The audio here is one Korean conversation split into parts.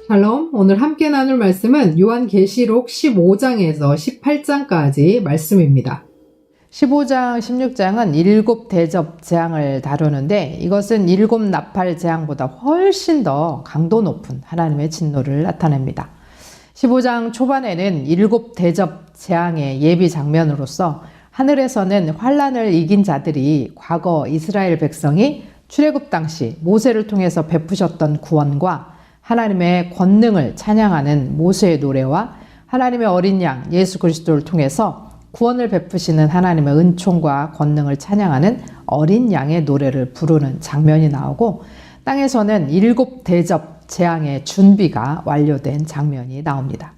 샬롬, 오늘 함께 나눌 말씀은 요한계시록 15장에서 18장까지 말씀입니다. 15장, 16장은 일곱 대접 재앙을 다루는데 이것은 일곱 나팔 재앙보다 훨씬 더 강도 높은 하나님의 진노를 나타냅니다. 15장 초반에는 일곱 대접 재앙의 예비 장면으로서 하늘에서는 환란을 이긴 자들이 과거 이스라엘 백성이 출애굽 당시 모세를 통해서 베푸셨던 구원과 하나님의 권능을 찬양하는 모세의 노래와 하나님의 어린 양 예수 그리스도를 통해서 구원을 베푸시는 하나님의 은총과 권능을 찬양하는 어린 양의 노래를 부르는 장면이 나오고, 땅에서는 일곱 대접 재앙의 준비가 완료된 장면이 나옵니다.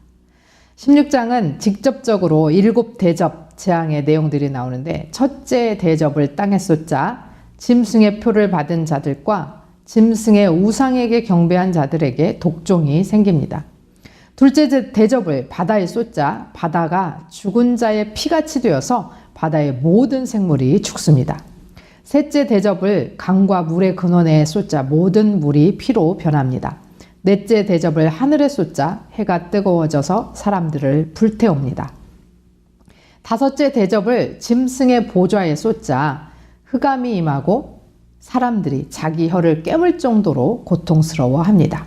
16장은 직접적으로 일곱 대접 재앙의 내용들이 나오는데, 첫째 대접을 땅에 쏟자 짐승의 표를 받은 자들과 짐승의 우상에게 경배한 자들에게 독종이 생깁니다. 둘째 대접을 바다에 쏟자 바다가 죽은 자의 피같이 되어서 바다의 모든 생물이 죽습니다. 셋째 대접을 강과 물의 근원에 쏟자 모든 물이 피로 변합니다. 넷째 대접을 하늘에 쏟자 해가 뜨거워져서 사람들을 불태웁니다. 다섯째 대접을 짐승의 보좌에 쏟자 흑암이 임하고 사람들이 자기 혀를 깨물 정도로 고통스러워합니다.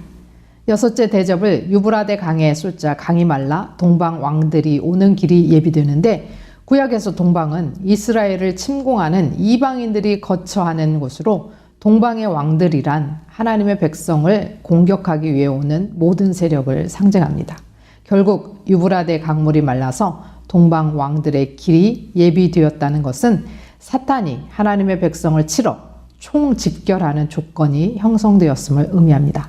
여섯째 대접을 유브라데 강에 쏟자 강이 말라 동방 왕들이 오는 길이 예비되는데, 구약에서 동방은 이스라엘을 침공하는 이방인들이 거처하는 곳으로 동방의 왕들이란 하나님의 백성을 공격하기 위해 오는 모든 세력을 상징합니다. 결국 유브라데 강물이 말라서 동방 왕들의 길이 예비되었다는 것은 사탄이 하나님의 백성을 치러 총집결하는 조건이 형성되었음을 의미합니다.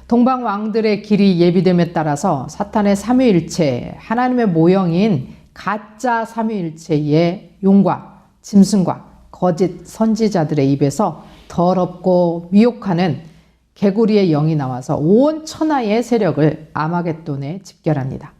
동방 왕들의 길이 예비됨에 따라서 사탄의 삼위일체, 하나님의 모형인 가짜 삼위일체의 용과 짐승과 거짓 선지자들의 입에서 더럽고 미혹하는 개구리의 영이 나와서 온 천하의 세력을 아마겟돈에 집결합니다.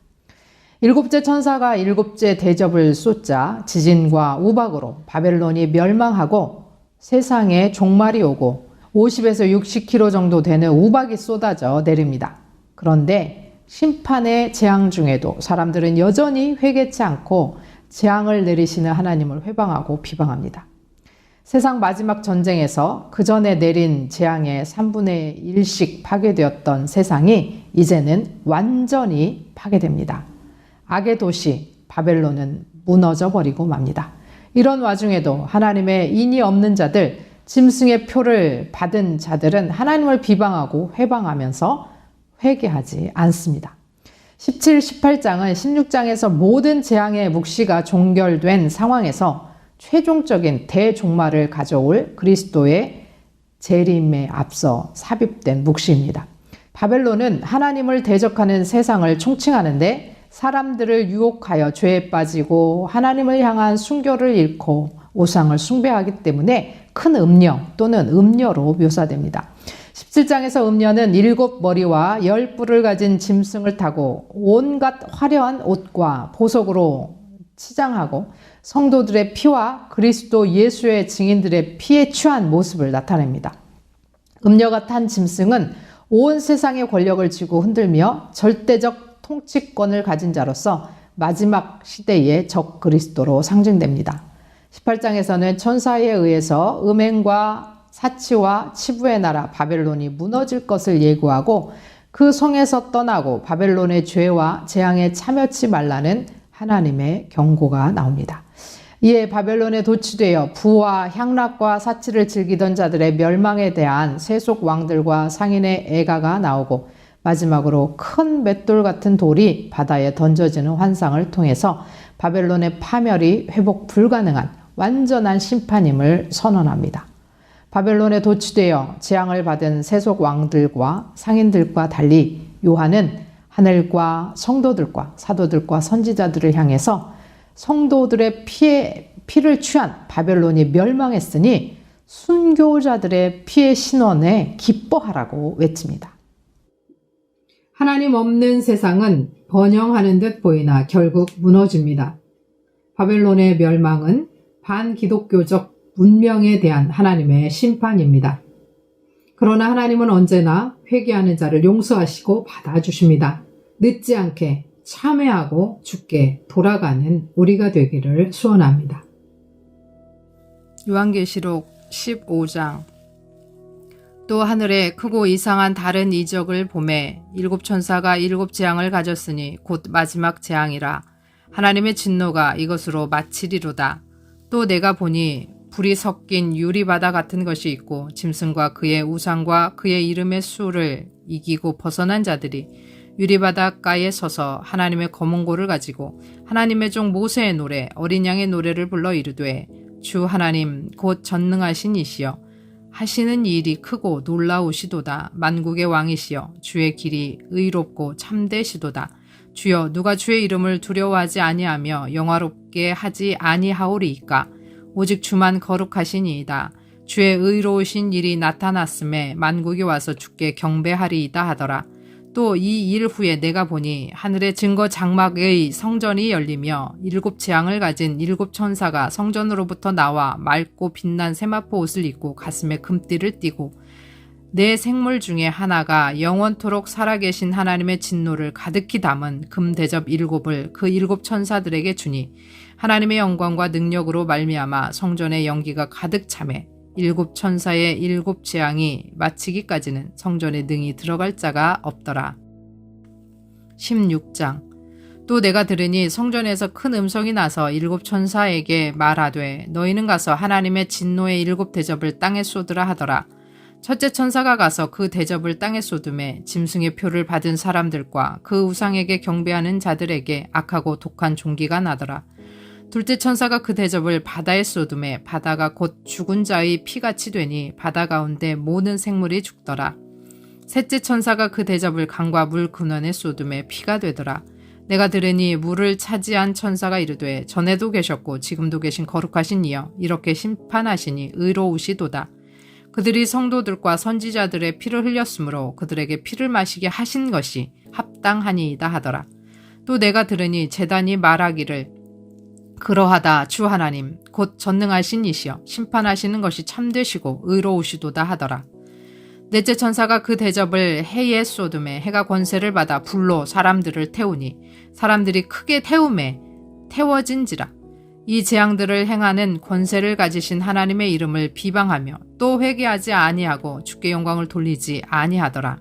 일곱째 천사가 일곱째 대접을 쏟자 지진과 우박으로 바벨론이 멸망하고 세상에 종말이 오고 50에서 60km 정도 되는 우박이 쏟아져 내립니다. 그런데 심판의 재앙 중에도 사람들은 여전히 회개치 않고 재앙을 내리시는 하나님을 회방하고 비방합니다. 세상 마지막 전쟁에서 그 전에 내린 재앙의 3분의 1씩 파괴되었던 세상이 이제는 완전히 파괴됩니다. 악의 도시 바벨론은 무너져 버리고 맙니다. 이런 와중에도 하나님의 인이 없는 자들, 짐승의 표를 받은 자들은 하나님을 비방하고 회방하면서 회개하지 않습니다. 17, 18장은 16장에서 모든 재앙의 묵시가 종결된 상황에서 최종적인 대종말을 가져올 그리스도의 재림에 앞서 삽입된 묵시입니다. 바벨론은 하나님을 대적하는 세상을 총칭하는데, 사람들을 유혹하여 죄에 빠지고 하나님을 향한 순교를 잃고 우상을 숭배하기 때문에 큰 음녀 또는 음녀로 묘사됩니다. 17장에서 음녀는 7머리와 10뿔을 가진 짐승을 타고 온갖 화려한 옷과 보석으로 치장하고 성도들의 피와 그리스도 예수의 증인들의 피에 취한 모습을 나타냅니다. 음녀가 탄 짐승은 온 세상의 권력을 쥐고 흔들며 절대적 통치권을 가진 자로서 마지막 시대의 적 그리스도로 상징됩니다. 18장에서는 천사에 의해서 음행과 사치와 치부의 나라 바벨론이 무너질 것을 예고하고 그 성에서 떠나고 바벨론의 죄와 재앙에 참여치 말라는 하나님의 경고가 나옵니다. 이에 바벨론에 도취되어 부와 향락과 사치를 즐기던 자들의 멸망에 대한 세속 왕들과 상인의 애가가 나오고, 마지막으로 큰 맷돌 같은 돌이 바다에 던져지는 환상을 통해서 바벨론의 파멸이 회복 불가능한 완전한 심판임을 선언합니다. 바벨론에 도취되어 재앙을 받은 세속 왕들과 상인들과 달리 요한은 하늘과 성도들과 사도들과 선지자들을 향해서 성도들의 피를 취한 바벨론이 멸망했으니 순교자들의 피의 신원에 기뻐하라고 외칩니다. 하나님 없는 세상은 번영하는 듯 보이나 결국 무너집니다. 바벨론의 멸망은 반기독교적 문명에 대한 하나님의 심판입니다. 그러나 하나님은 언제나 회개하는 자를 용서하시고 받아주십니다. 늦지 않게 참회하고 주께 돌아가는 우리가 되기를 소원합니다. 요한계시록 15장. 또 하늘에 크고 이상한 다른 이적을 보매 일곱 천사가 일곱 재앙을 가졌으니 곧 마지막 재앙이라. 하나님의 진노가 이것으로 마치리로다. 또 내가 보니 불이 섞인 유리바다 같은 것이 있고 짐승과 그의 우상과 그의 이름의 수를 이기고 벗어난 자들이 유리바닷가에 서서 하나님의 검은고를 가지고 하나님의 종 모세의 노래 어린 양의 노래를 불러 이르되 주 하나님 곧 전능하신 이시여 하시는 일이 크고 놀라우시도다. 만국의 왕이시여 주의 길이 의롭고 참되시도다. 주여 누가 주의 이름을 두려워하지 아니하며 영화롭게 하지 아니하오리이까. 오직 주만 거룩하시니이다. 주의 의로우신 일이 나타났음에 만국이 와서 주께 경배하리이다 하더라. 또 이 일 후에 내가 보니 하늘의 증거 장막의 성전이 열리며 일곱 재앙을 가진 일곱 천사가 성전으로부터 나와 맑고 빛난 세마포 옷을 입고 가슴에 금띠를 띠고 네 생물 중에 하나가 영원토록 살아계신 하나님의 진노를 가득히 담은 금대접 일곱을 그 일곱 천사들에게 주니 하나님의 영광과 능력으로 말미암아 성전의 연기가 가득 차매 일곱 천사의 일곱 재앙이 마치기까지는 성전에 능히 들어갈 자가 없더라. 16장. 또 내가 들으니 성전에서 큰 음성이 나서 일곱 천사에게 말하되 너희는 가서 하나님의 진노의 일곱 대접을 땅에 쏟으라 하더라. 첫째 천사가 가서 그 대접을 땅에 쏟음에 짐승의 표를 받은 사람들과 그 우상에게 경배하는 자들에게 악하고 독한 종기가 나더라. 둘째 천사가 그 대접을 바다에 쏟음에 바다가 곧 죽은 자의 피같이 되니 바다 가운데 모든 생물이 죽더라. 셋째 천사가 그 대접을 강과 물 근원에 쏟음에 피가 되더라. 내가 들으니 물을 차지한 천사가 이르되 전에도 계셨고 지금도 계신 거룩하신 이여 이렇게 심판하시니 의로우시도다. 그들이 성도들과 선지자들의 피를 흘렸으므로 그들에게 피를 마시게 하신 것이 합당하니이다 하더라. 또 내가 들으니 제단이 말하기를 그러하다 주 하나님 곧 전능하신 이시여 심판하시는 것이 참되시고 의로우시도다 하더라. 넷째 천사가 그 대접을 해에 쏟음에 해가 권세를 받아 불로 사람들을 태우니 사람들이 크게 태움에 태워진지라. 이 재앙들을 행하는 권세를 가지신 하나님의 이름을 비방하며 또 회개하지 아니하고 주께 영광을 돌리지 아니하더라.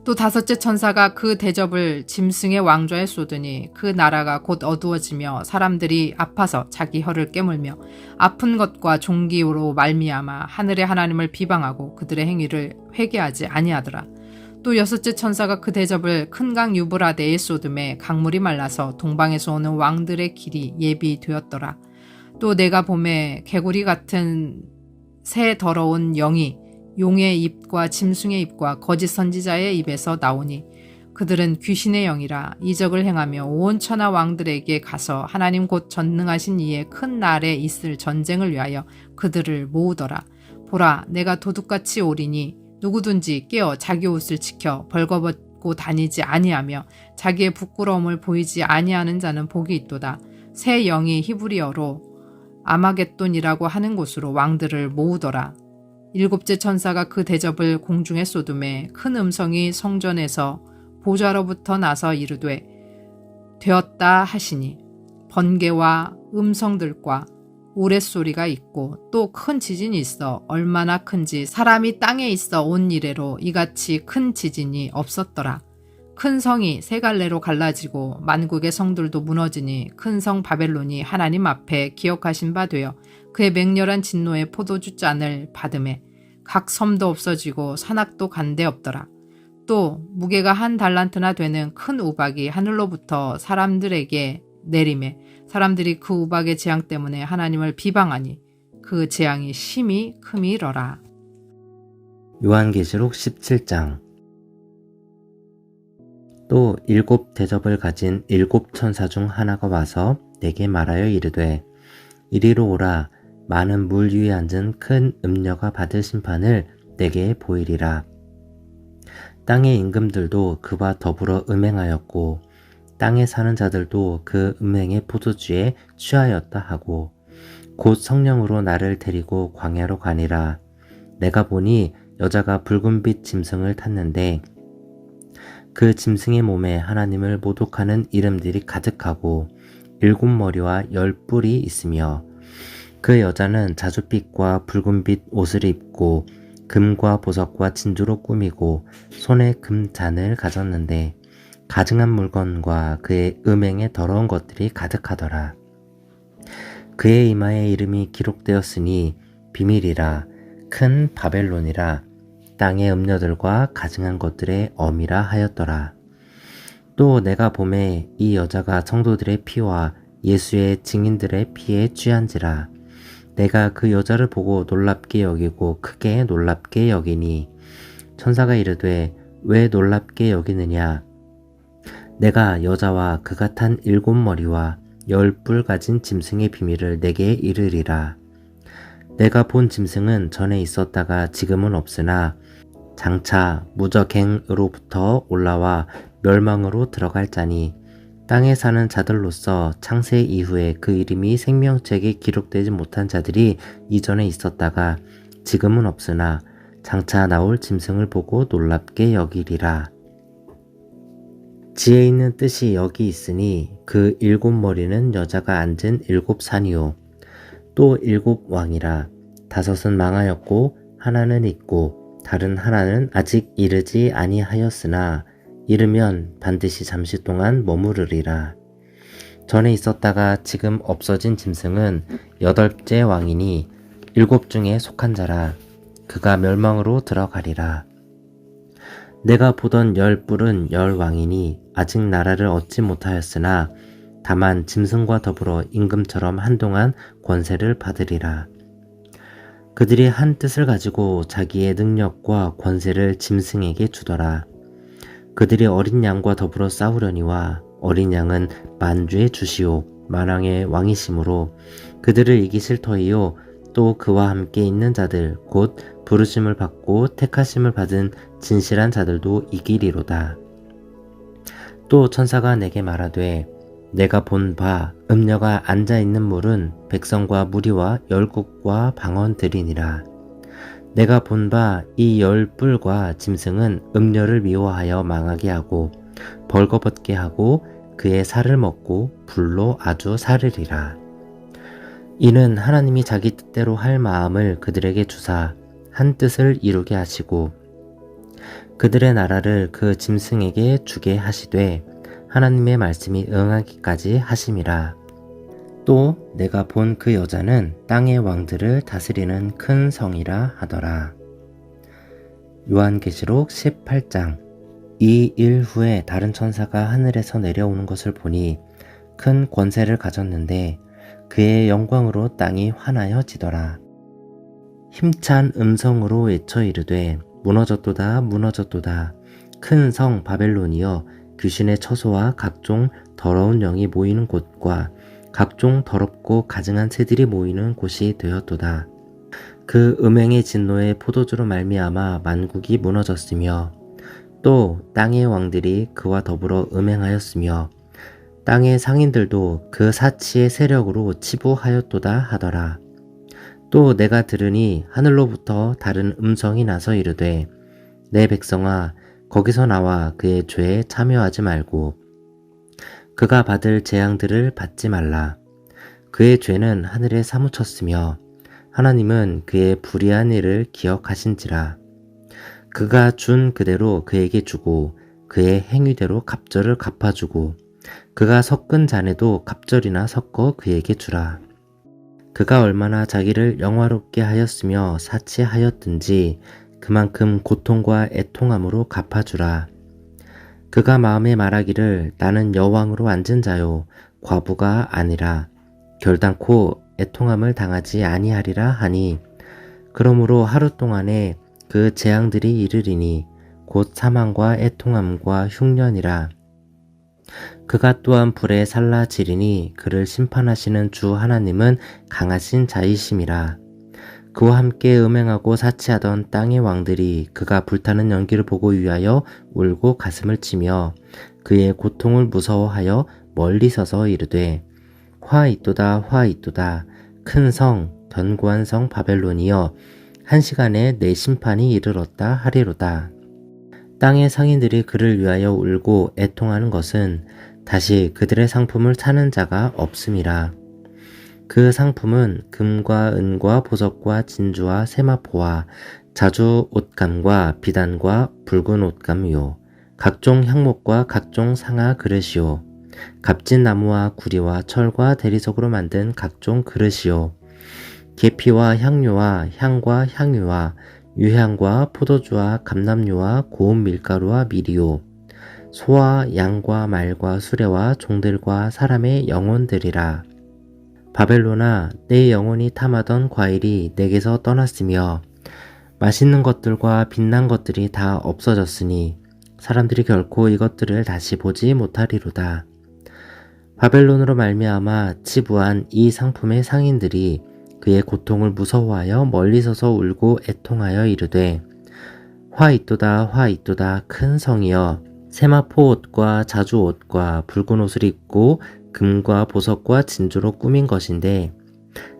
또 다섯째 천사가 그 대접을 짐승의 왕좌에 쏟으니 그 나라가 곧 어두워지며 사람들이 아파서 자기 혀를 깨물며 아픈 것과 종기로 말미암아 하늘의 하나님을 비방하고 그들의 행위를 회개하지 아니하더라. 또 여섯째 천사가 그 대접을 큰 강 유브라데에 쏟음에 강물이 말라서 동방에서 오는 왕들의 길이 예비되었더라. 또 내가 봄에 개구리 같은 새 더러운 영이 용의 입과 짐승의 입과 거짓 선지자의 입에서 나오니 그들은 귀신의 영이라 이적을 행하며 온 천하 왕들에게 가서 하나님 곧 전능하신 이의 큰 날에 있을 전쟁을 위하여 그들을 모으더라. 보라 내가 도둑같이 오리니 누구든지 깨어 자기 옷을 지켜 벌거벗고 다니지 아니하며 자기의 부끄러움을 보이지 아니하는 자는 복이 있도다. 새 영이 히브리어로 아마겟돈이라고 하는 곳으로 왕들을 모으더라. 일곱째 천사가 그 대접을 공중에 쏟음에 큰 음성이 성전에서 보좌로부터 나서 이르되 되었다 하시니 번개와 음성들과 우레소리가 있고 또 큰 지진이 있어 얼마나 큰지 사람이 땅에 있어 온 이래로 이같이 큰 지진이 없었더라. 큰 성이 세 갈래로 갈라지고 만국의 성들도 무너지니 큰 성 바벨론이 하나님 앞에 기억하신 바 되어 그의 맹렬한 진노의 포도주 잔을 받음에 각 섬도 없어지고 산악도 간데 없더라. 또 무게가 한 달란트나 되는 큰 우박이 하늘로부터 사람들에게 내림에 사람들이 그 우박의 재앙 때문에 하나님을 비방하니 그 재앙이 심히 크미러라. 요한계시록 17장. 또 일곱 대접을 가진 일곱 천사 중 하나가 와서 내게 말하여 이르되 이리로 오라. 많은 물 위에 앉은 큰 음녀가 받을 심판을 내게 보이리라. 땅의 임금들도 그와 더불어 음행하였고 땅에 사는 자들도 그 음행의 포도주에 취하였다 하고 곧 성령으로 나를 데리고 광야로 가니라. 내가 보니 여자가 붉은빛 짐승을 탔는데 그 짐승의 몸에 하나님을 모독하는 이름들이 가득하고 7머리와 10뿔이 있으며 그 여자는 자줏빛과 붉은빛 옷을 입고 금과 보석과 진주로 꾸미고 손에 금잔을 가졌는데 가증한 물건과 그의 음행에 더러운 것들이 가득하더라. 그의 이마에 이름이 기록되었으니 비밀이라 큰 바벨론이라 땅의 음녀들과 가증한 것들의 어미라 하였더라. 또 내가 보매 이 여자가 성도들의 피와 예수의 증인들의 피에 취한지라. 내가 그 여자를 보고 놀랍게 여기고 크게 놀랍게 여기니 천사가 이르되 왜 놀랍게 여기느냐. 내가 여자와 그가 탄 7머리와 10뿔 가진 짐승의 비밀을 내게 이르리라. 내가 본 짐승은 전에 있었다가 지금은 없으나 장차 무저갱으로부터 올라와 멸망으로 들어갈 자니 땅에 사는 자들로서 창세 이후에 그 이름이 생명책에 기록되지 못한 자들이 이전에 있었다가 지금은 없으나 장차 나올 짐승을 보고 놀랍게 여기리라. 지혜 있는 뜻이 여기 있으니 그 7머리는 여자가 앉은 7산이요 또 7왕이라. 5은 망하였고 하나는 있고 다른 하나는 아직 이르지 아니하였으나 이르면 반드시 잠시 동안 머무르리라. 전에 있었다가 지금 없어진 짐승은 8째 왕이니 7 중에 속한 자라. 그가 멸망으로 들어가리라. 내가 보던 10뿔은 10왕이니 아직 나라를 얻지 못하였으나 다만 짐승과 더불어 임금처럼 한동안 권세를 받으리라. 그들이 한 뜻을 가지고 자기의 능력과 권세를 짐승에게 주더라. 그들이 어린 양과 더불어 싸우려니와 어린 양은 만주의 주시오 만왕의 왕이시므로 그들을 이기실 터이요 또 그와 함께 있는 자들 곧 부르심을 받고 택하심을 받은 진실한 자들도 이기리로다. 또 천사가 내게 말하되 내가 본 바 음녀가 앉아있는 물은 백성과 무리와 열국과 방언들이니라. 내가 본 바 이 10뿔과 짐승은 음녀를 미워하여 망하게 하고 벌거벗게 하고 그의 살을 먹고 불로 아주 사르리라. 이는 하나님이 자기 뜻대로 할 마음을 그들에게 주사 한 뜻을 이루게 하시고 그들의 나라를 그 짐승에게 주게 하시되 하나님의 말씀이 응하기까지 하심이라. 또 내가 본 그 여자는 땅의 왕들을 다스리는 큰 성이라 하더라. 요한계시록 18장. 이 일 후에 다른 천사가 하늘에서 내려오는 것을 보니 큰 권세를 가졌는데 그의 영광으로 땅이 환하여지더라. 힘찬 음성으로 외쳐 이르되 무너졌도다 무너졌도다. 큰 성 바벨론이여 귀신의 처소와 각종 더러운 영이 모이는 곳과 각종 더럽고 가증한 새들이 모이는 곳이 되었도다. 그 음행의 진노의 포도주로 말미암아 만국이 무너졌으며 또 땅의 왕들이 그와 더불어 음행하였으며 땅의 상인들도 그 사치의 세력으로 치부하였도다 하더라. 또 내가 들으니 하늘로부터 다른 음성이 나서 이르되 내 백성아 거기서 나와 그의 죄에 참여하지 말고 그가 받을 재앙들을 받지 말라. 그의 죄는 하늘에 사무쳤으며 하나님은 그의 불의한 일을 기억하신지라. 그가 준 그대로 그에게 주고 그의 행위대로 갑절을 갚아주고 그가 섞은 잔에도 갑절이나 섞어 그에게 주라. 그가 얼마나 자기를 영화롭게 하였으며 사치하였든지 그만큼 고통과 애통함으로 갚아주라. 그가 마음에 말하기를 나는 여왕으로 앉은 자요 과부가 아니라 결단코 애통함을 당하지 아니하리라 하니 그러므로 하루 동안에 그 재앙들이 이르리니 곧 사망과 애통함과 흉년이라. 그가 또한 불에 살라지리니 그를 심판하시는 주 하나님은 강하신 자이심이라. 그와 함께 음행하고 사치하던 땅의 왕들이 그가 불타는 연기를 보고 위하여 울고 가슴을 치며 그의 고통을 무서워하여 멀리 서서 이르되 화 있도다 화 있도다 큰 성 견고한 성 바벨론이여 한 시간에 내 심판이 이르렀다 하리로다. 땅의 상인들이 그를 위하여 울고 애통하는 것은 다시 그들의 상품을 사는 자가 없음이라. 그 상품은 금과 은과 보석과 진주와 세마포와 자주 옷감과 비단과 붉은 옷감이요 각종 향목과 각종 상아 그릇이요 값진 나무와 구리와 철과 대리석으로 만든 각종 그릇이요 계피와 향료와 향과 향유와 유향과 포도주와 감람류와 고운 밀가루와 밀이요 소와 양과 말과 수레와 종들과 사람의 영혼들이라. 바벨론아, 내 영혼이 탐하던 과일이 내게서 떠났으며 맛있는 것들과 빛난 것들이 다 없어졌으니 사람들이 결코 이것들을 다시 보지 못하리로다. 바벨론으로 말미암아 치부한 이 상품의 상인들이 그의 고통을 무서워하여 멀리 서서 울고 애통하여 이르되 화 있도다 화 있도다 큰 성이여 세마포 옷과 자주 옷과 붉은 옷을 입고 금과 보석과 진주로 꾸민 것인데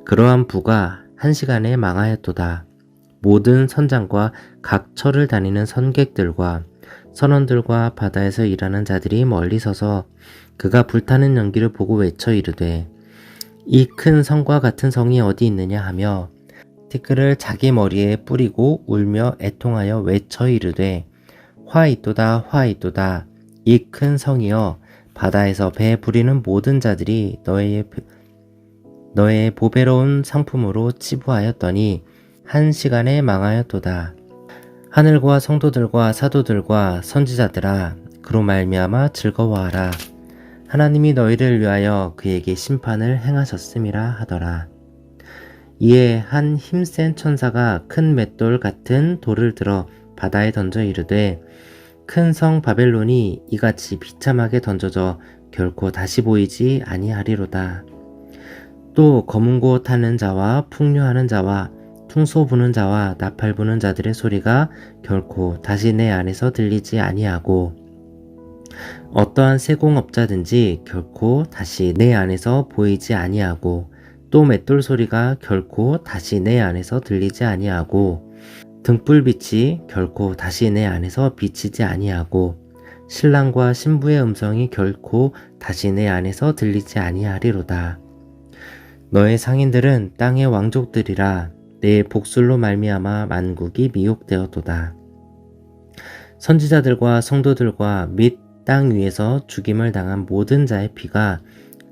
그러한 부가 한 시간에 망하였도다. 모든 선장과 각 처를 다니는 선객들과 선원들과 바다에서 일하는 자들이 멀리 서서 그가 불타는 연기를 보고 외쳐 이르되 이 큰 성과 같은 성이 어디 있느냐 하며 티끌을 자기 머리에 뿌리고 울며 애통하여 외쳐 이르되 화 있도다 화 있도다 이 큰 성이여 바다에서 배 부리는 모든 자들이 너의 보배로운 상품으로 치부하였더니 한 시간에 망하였도다. 하늘과 성도들과 사도들과 선지자들아 그로 말미암아 즐거워하라. 하나님이 너희를 위하여 그에게 심판을 행하셨음이라 하더라. 이에 한 힘센 천사가 큰 맷돌 같은 돌을 들어 바다에 던져 이르되 큰 성 바벨론이 이같이 비참하게 던져져 결코 다시 보이지 아니하리로다. 또 검은 곳 타는 자와 풍류하는 자와 퉁소 부는 자와 나팔 부는 자들의 소리가 결코 다시 내 안에서 들리지 아니하고 어떠한 세공업자든지 결코 다시 내 안에서 보이지 아니하고 또 맷돌 소리가 결코 다시 내 안에서 들리지 아니하고 등불빛이 결코 다시 내 안에서 비치지 아니하고 신랑과 신부의 음성이 결코 다시 내 안에서 들리지 아니하리로다. 너의 상인들은 땅의 왕족들이라 내 복술로 말미암아 만국이 미혹되었도다. 선지자들과 성도들과 및 땅 위에서 죽임을 당한 모든 자의 피가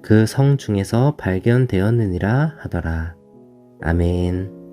그 성 중에서 발견되었느니라 하더라. 아멘.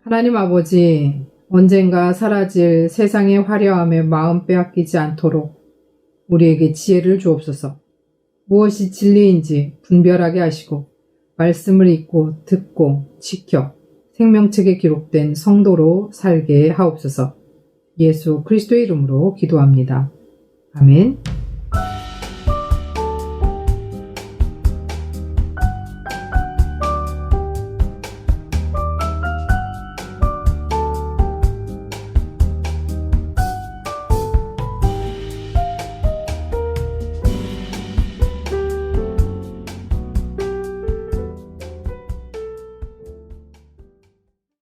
하나님 아버지, 언젠가 사라질 세상의 화려함에 마음 빼앗기지 않도록 우리에게 지혜를 주옵소서. 무엇이 진리인지 분별하게 하시고 말씀을 읽고 듣고 지켜 생명책에 기록된 성도로 살게 하옵소서. 예수 그리스도의 이름으로 기도합니다. 아멘.